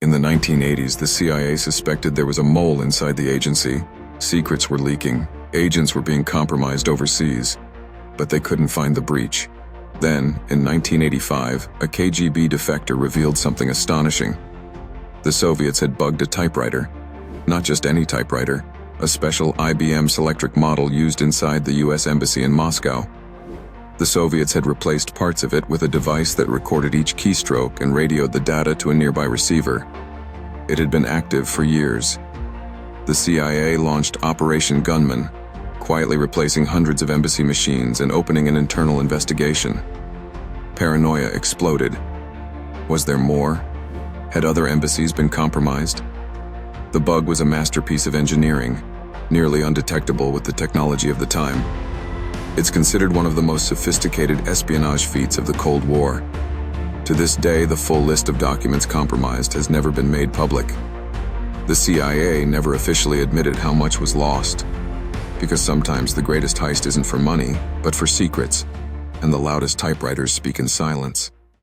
In the 1980s, the CIA suspected there was a mole inside the agency. Secrets were leaking, agents were being compromised overseas, but they couldn't find the breach. Then, in 1985, a KGB defector revealed something astonishing. The Soviets had bugged a typewriter. Not just any typewriter, a special IBM Selectric model used inside the US Embassy in Moscow. The Soviets had replaced parts of it with a device that recorded each keystroke and radioed the data to a nearby receiver. It had been active for years. The CIA launched Operation Gunman, quietly replacing hundreds of embassy machines and opening an internal investigation. Paranoia exploded. Was there more? Had other embassies been compromised? The bug was a masterpiece of engineering, nearly undetectable with the technology of the time. It's considered one of the most sophisticated espionage feats of the Cold War. To this day, the full list of documents compromised has never been made public. The CIA never officially admitted how much was lost, because sometimes the greatest heist isn't for money, but for secrets, and the loudest typewriters speak in silence.